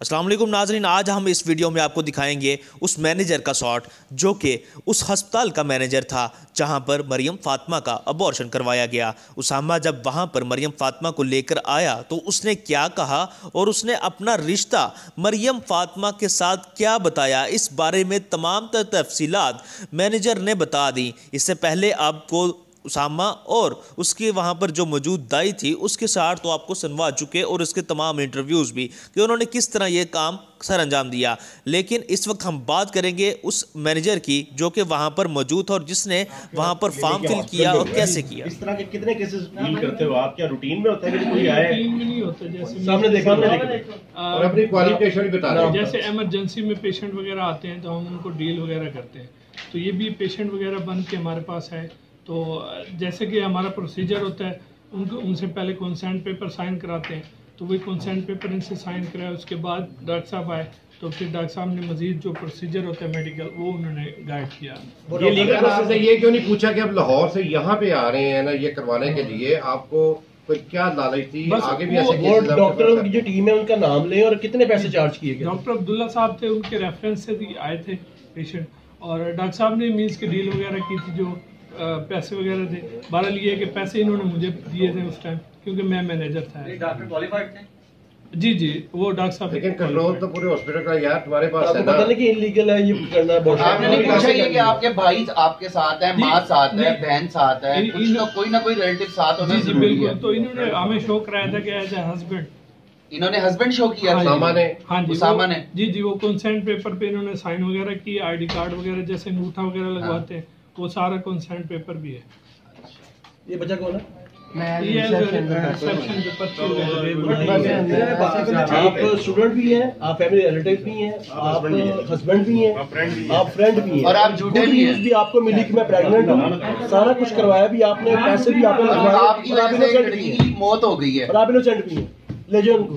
अस्सलाम वालेकुम नाज़रीन, आज हम इस वीडियो में आपको दिखाएंगे उस मैनेजर का शॉट जो कि उस हस्पताल का मैनेजर था जहां पर मरियम फातिमा का अबॉर्शन करवाया गया। उसामा जब वहां पर मरियम फातिमा को लेकर आया तो उसने क्या कहा और उसने अपना रिश्ता मरियम फातिमा के साथ क्या बताया, इस बारे में तमाम तफसीलात मैनेजर ने बता दी। इससे पहले आपको उसामा और उसके वहाँ पर जो मौजूद दाई थी उसके साथ तो आपको सुनवा चुके और उसके तमाम इंटरव्यूज़ भी कि उन्होंने किस तरह ये काम सर अंजाम दिया। लेकिन इस वक्त हम बात करेंगे उस मैनेजर की जो कि वहाँ पर मौजूद था और जिसने वहाँ पर फॉर्म फिल किया और कैसे किया। इस तरह के कितने केसेस डील करते हो आप? क्या रूटीन में होता है कि कोई आए? रूटीन में नहीं होता, जैसे सामने देखा और अपनी क्वालिफिकेशन भी बता रहे हैं। जैसे इमरजेंसी में पेशेंट वगैरह आते हैं तो हम उनको डील वगैरह करते हैं। तो ये भी पेशेंट वगैरह बन के हमारे पास है। तो जैसे कि हमारा प्रोसीजर होता है, उनसे पहले कंसेंट पेपर साइन कराते हैं। तो वही कंसेंट पेपर इनसे साइन कराया, उसके बाद डॉक्टर साहब आए तो फिर डॉक्टर साहब ने मजीद जो प्रोसीजर होता है मेडिकल वो उन्होंने गाइड किया। ये लीगल प्रोसेस है, ये क्यों नहीं पूछा कि अब लाहौर से यहाँ पे आ रहे हैं ना ये करवाने के लिए, आपको कोई क्या लालच थी? आगे भी ऐसे केसेस डॉक्टरों की जो टीम है उनका नाम लें और कितने पैसे चार्ज किए गए? डॉक्टर अब्दुल्ला साहब थे, उनके रेफरेंस से भी आए थे पेशेंट, और डॉक्टर साहब ने मीन्स की डील वगैरह की थी, जो पैसे वगैरह थे। बहरहाल ये कि पैसे इन्होंने मुझे दिए थे उस टाइम क्योंकि मैं मैनेजर था। डॉक्टर क्वालिफाइड थे? जी, वो डॉक्टर साहब। लेकिन कंट्रोल तो पूरे हॉस्पिटल का यार तुम्हारे पास है ना। पता नहीं कि इलीगल है ये करना। आपने नहीं पूछा ये कि आपके भाई आपके साथ है, माँ साथ है, बहन साथ है, कुछ तो कोई ना कोई रिलेटिव साथ होना। जी बिल्कुल। तो इन्होंने हमें शो कराया था कि एज ए हस्बैंड। इन्होंने हस्बैंड शो किया? उसामा ने? हाँ जी, उसामा ने। जी, वो कंसेंट पेपर पे इन्होंने साइन वगैरह की, आईडी कार्ड वगैरह जैसे अंगूठा वगैरह लगवाते हैं वो सारा कंसेंट पेपर भी है। ये बच्चा कौन है? आप स्टूडेंट भी हैं, आप फैमिली रिलेटिव भी हैं, आप हस्बैंड भी हैं, आप फ्रेंड भी हैं, और आप झूठे भी आपको मिली कि मैं प्रेग्नेंट हूँ। सारा कुछ करवाया भी आपने, पैसे भी आपने लगवाए, आपकी वजह से मौत हो गई है और आप इनोसेंट भी हैं। ले जाओ उनको।